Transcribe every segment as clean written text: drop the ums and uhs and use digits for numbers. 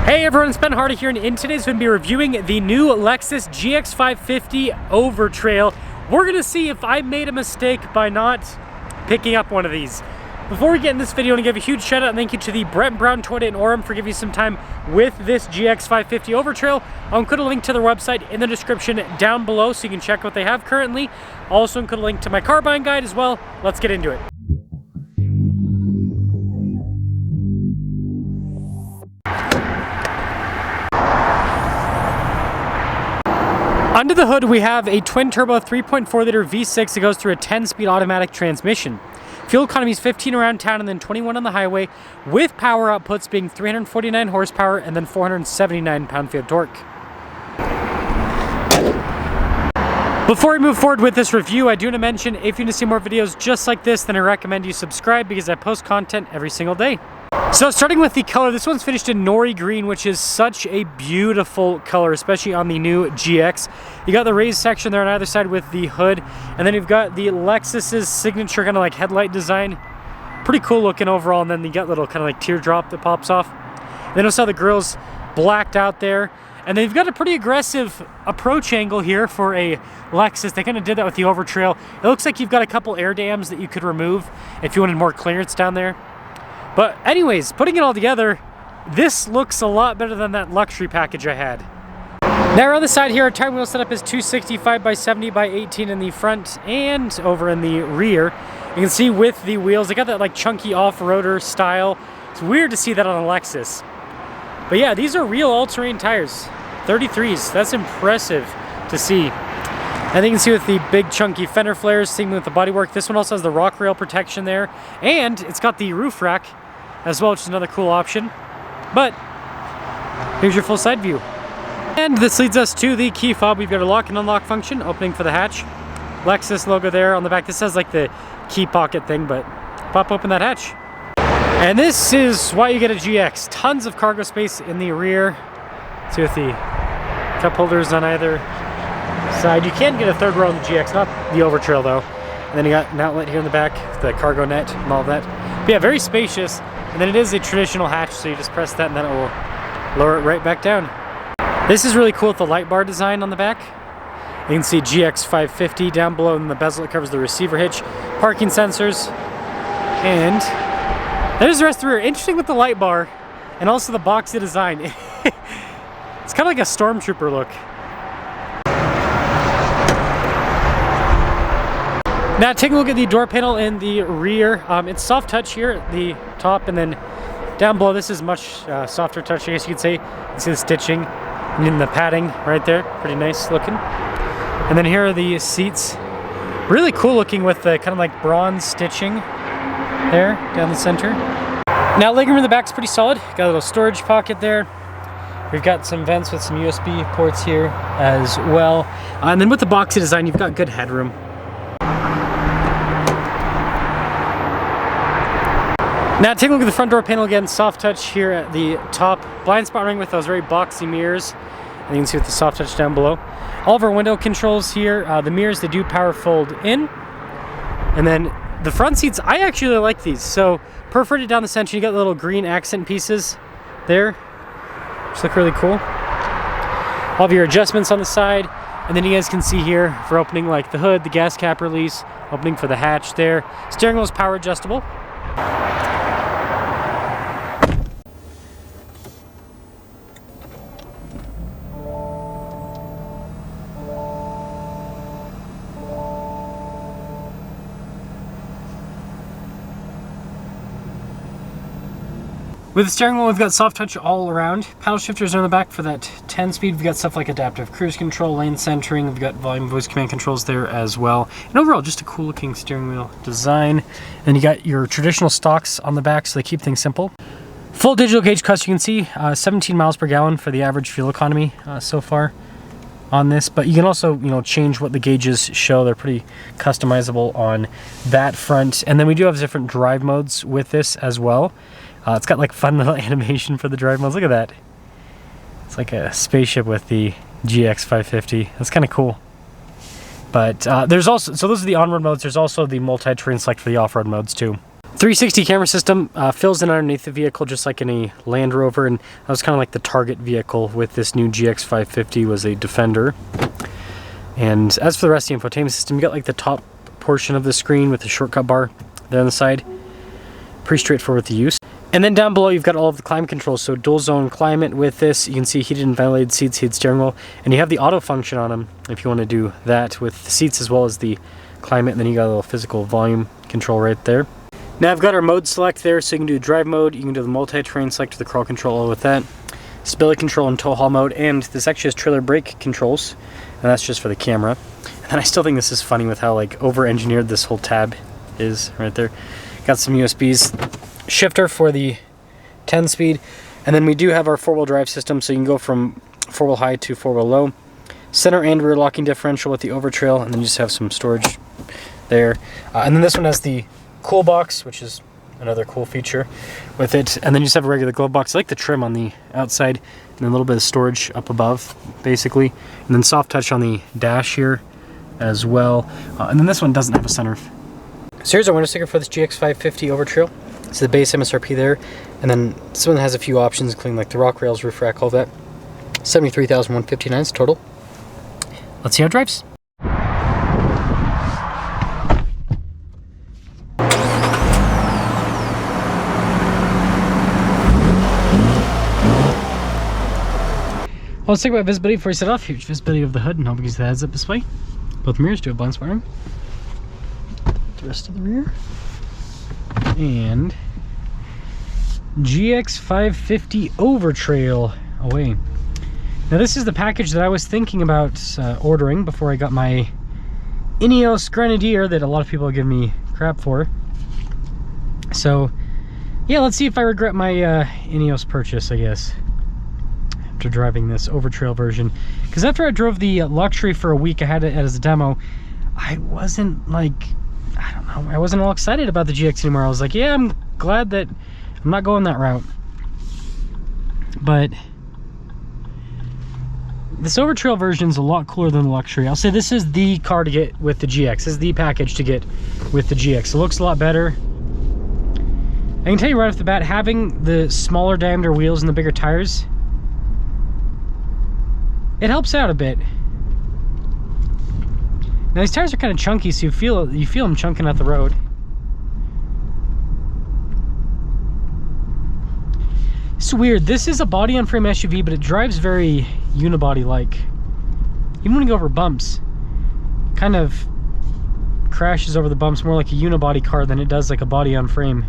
Hey everyone, it's Ben Hardy here, and in today's video, we're reviewing the new Lexus GX550 Overtrail. We're gonna see if I made a mistake by not picking up one of these. Before we get in this video, I want to give a huge shout out and thank you to the Brent Brown Toyota in Orem for giving me some time with this GX550 Overtrail. I'll include a link to their website in the description down below so you can check what they have currently. I'll also include a link to my car buying guide as well. Let's get into it. Under the hood, we have a twin-turbo 3.4-liter V6 that goes through a 10-speed automatic transmission. Fuel economy is 15 around town and then 21 on the highway, with power outputs being 349 horsepower and then 479 pound-feet of torque. Before we move forward with this review, I do want to mention, if you want to see more videos just like this, then I recommend you subscribe because I post content every single day. So starting with the color, this one's finished in Nori Green, which is such a beautiful color, especially on the new GX. You got the raised section there on either side with the hood, and then you've got the Lexus's signature kind of like headlight design. Pretty cool looking overall, and then you got little kind of like teardrop that pops off. And then notice how the grill's blacked out there. And then you've got a pretty aggressive approach angle here for a Lexus. They kind of did that with the Overtrail. It looks like you've got a couple air dams that you could remove if you wanted more clearance down there. But anyways, putting it all together, this looks a lot better than that luxury package I had. Now around the side here, our tire wheel setup is 265 by 70 by 18 in the front and over in the rear. You can see with the wheels, they got that like chunky off-roader style. It's weird to see that on a Lexus. But yeah, these are real all-terrain tires, 33s. That's impressive to see. And you can see with the big chunky fender flares, same with the bodywork. This one also has the rock rail protection there, and it's got the roof rack as well, which is another cool option. But here's your full side view. And this leads us to the key fob. We've got a lock and unlock function, opening for the hatch. Lexus logo there on the back. This has like the key pocket thing, but pop open that hatch. And this is why you get a GX. Tons of cargo space in the rear. See with the cup holders on either side. You can get a third row on the GX, not the Overtrail though. And then you got an outlet here in the back, the cargo net and all of that. But yeah, very spacious. And then it is a traditional hatch, so you just press that and then it will lower it right back down. This is really cool with the light bar design on the back. You can see GX550 down below in the bezel that covers the receiver hitch, parking sensors, and there's the rest of the rear. Interesting with the light bar and also the boxy design. It's kind of like a stormtrooper look. Now taking a look at the door panel in the rear, it's soft touch here at the top, and then down below this is much softer touch, I guess you could say. You can see the stitching and in the padding right there, pretty nice looking. And then here are the seats, really cool looking with the kind of like bronze stitching there down the center. Now legroom in the back is pretty solid, got a little storage pocket there. We've got some vents with some USB ports here as well. And then with the boxy design, you've got good headroom. Now take a look at the front door panel again, soft touch here at the top. Blind spot ring with those very boxy mirrors. And you can see with the soft touch down below. All of our window controls here, the mirrors, they do power fold in. And then the front seats, I actually like these. So perforated down the center, you got little green accent pieces there, which look really cool. All of your adjustments on the side. And then you guys can see here for opening like the hood, the gas cap release, opening for the hatch there. Steering wheel is power adjustable. With the steering wheel, we've got soft touch all around. Paddle shifters are on the back for that 10-speed. We've got stuff like adaptive cruise control, lane centering. We've got volume voice command controls there as well. And overall, just a cool looking steering wheel design. Then you got your traditional stocks on the back, so they keep things simple. Full digital gauge clutch, you can see 17 miles per gallon for the average fuel economy so far on this. But you can also, change what the gauges show. They're pretty customizable on that front. And then we do have different drive modes with this as well. It's got like fun little animation for the drive modes. Look at that. It's like a spaceship with the GX550. That's kind of cool. But there's also, so those are the on-road modes. There's also the multi-terrain select for the off-road modes too. 360 camera system, fills in underneath the vehicle just like in a Land Rover, and that was kind of like the target vehicle with this new GX550 was a Defender. And as for the rest of the infotainment system, you got like the top portion of the screen with the shortcut bar there on the side. Pretty straightforward to use. And then down below you've got all of the climate controls, so dual zone climate with this. You can see heated and ventilated seats, heated steering wheel, and you have the auto function on them if you want to do that with the seats as well as the climate, and then you got a little physical volume control right there. Now I've got our mode select there, so you can do drive mode, you can do the multi-terrain select, the crawl control all with that, stability control and tow haul mode, and this actually has trailer brake controls, and that's just for the camera. And then I still think this is funny with how like over-engineered this whole tab is right there. Got some USBs, shifter for the 10-speed, and then we do have our four-wheel drive system, so you can go from four-wheel high to four-wheel low. Center and rear locking differential with the Overtrail, and then you just have some storage there. And then this one has the cool box, which is another cool feature with it, and then you just have a regular glove box. I like the trim on the outside, and then a little bit of storage up above, basically, and then soft touch on the dash here as well. And then this one doesn't have a sunroof. So here's our window sticker for this GX550 Overtrail. It's the base MSRP there, and then this one has a few options, including like the rock rails, roof rack, all that. $73,159 is total. Let's see how it drives. Well, let's talk about visibility before we set off. Huge visibility of the hood, and how big is the heads-up display. Both mirrors do have blind spotting. The rest of the rear. And GX550 Overtrail away. Now this is the package that I was thinking about ordering before I got my Ineos Grenadier that a lot of people give me crap for. So yeah, let's see if I regret my Ineos purchase, I guess, after driving this Overtrail version. Because after I drove the Luxury for a week, I had it as a demo, I wasn't like, I don't know, I wasn't all excited about the GX anymore. I was like, yeah, I'm glad that I'm not going that route. But this Overtrail version is a lot cooler than the Luxury. I'll say this is the car to get with the GX. This is the package to get with the GX. It looks a lot better. I can tell you right off the bat, having the smaller diameter wheels and the bigger tires, it helps out a bit. Now these tires are kind of chunky, so you feel them chunking out the road. It's weird. This is a body-on-frame SUV, but it drives very unibody-like. Even when you go over bumps, kind of crashes over the bumps more like a unibody car than it does like a body-on-frame.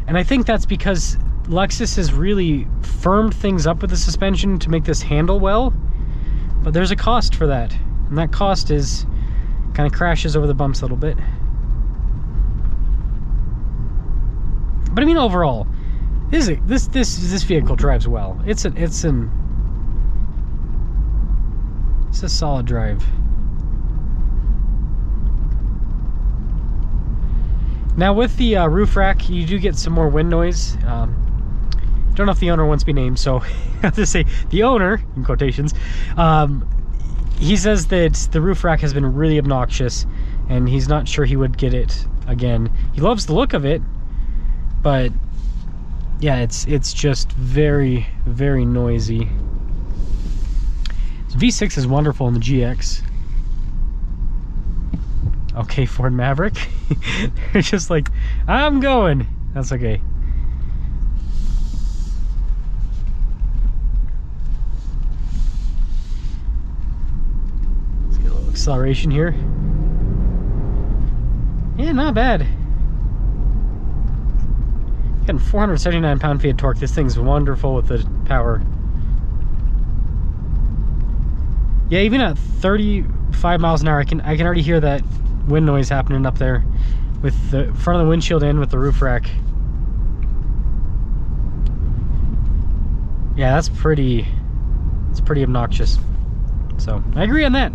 And I think that's because Lexus has really firmed things up with the suspension to make this handle well, but there's a cost for that, and that cost is kind of crashes over the bumps a little bit. But I mean, overall, this vehicle drives well. It's a solid drive. Now with the roof rack, you do get some more wind noise. Don't know if the owner wants to be named, so I have to say the owner, in quotations, he says that the roof rack has been really obnoxious, and he's not sure he would get it again. He loves the look of it, but yeah, it's just very, very noisy. So V6 is wonderful in the GX. Okay, Ford Maverick. They're just like, I'm going. That's okay. Let's get a little acceleration here. Yeah, not bad. Getting 479 pound-feet of torque. This thing's wonderful with the power. Yeah, even at 35 miles an hour, I can already hear that wind noise happening up there with the front of the windshield in with the roof rack. Yeah, that's pretty obnoxious. So I agree on that.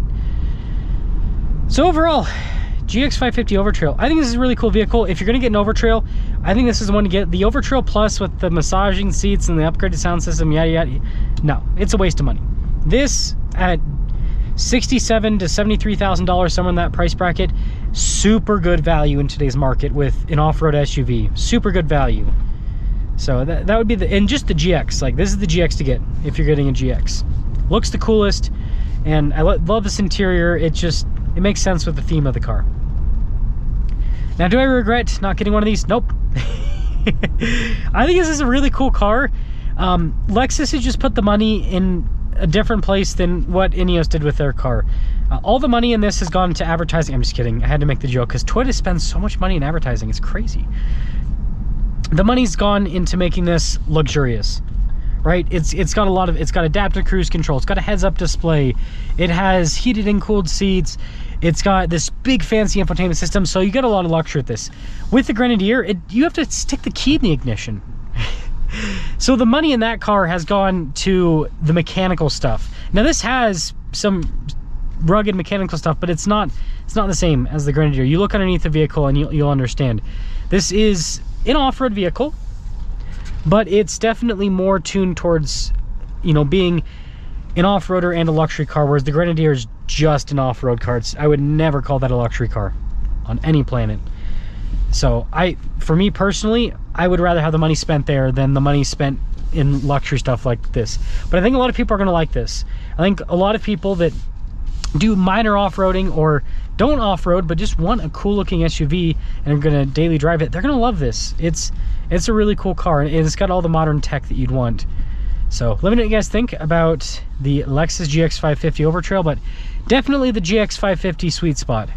So overall, GX550 Overtrail, I think this is a really cool vehicle. If you're gonna get an Overtrail, I think this is the one to get. The Overtrail Plus with the massaging seats and the upgraded sound system, yada yada, no, it's a waste of money. This at $67,000 to $73,000, somewhere in that price bracket, super good value in today's market with an off-road SUV. Super good value. So that would be and just the GX. Like, this is the GX to get if you're getting a GX. Looks the coolest, and I love this interior. It makes sense with the theme of the car. Now, do I regret not getting one of these? Nope. I think this is a really cool car. Lexus has just put the money in a different place than what Ineos did with their car. All the money in this has gone to advertising. I'm just kidding. I had to make the joke because Toyota spends so much money in advertising. It's crazy. The money's gone into making this luxurious, right? It's got adaptive cruise control. It's got a heads-up display. It has heated and cooled seats. It's got this big fancy infotainment system. So you get a lot of luxury with this. With the Grenadier, you have to stick the key in the ignition. So the money in that car has gone to the mechanical stuff. Now this has some rugged mechanical stuff, but it's not the same as the Grenadier. You look underneath the vehicle and you'll understand. This is an off-road vehicle, but it's definitely more tuned towards, you know, being an off-roader and a luxury car, whereas the Grenadier is just an off-road car. I would never call that a luxury car on any planet. So for me personally, I would rather have the money spent there than the money spent in luxury stuff like this. But I think a lot of people are going to like this. I think a lot of people that do minor off-roading or don't off-road but just want a cool looking SUV and are going to daily drive it, they're going to love this. It's a really cool car, and it's got all the modern tech that you'd want. So let me know what you guys think about the Lexus GX550 Overtrail, but definitely the GX550 sweet spot.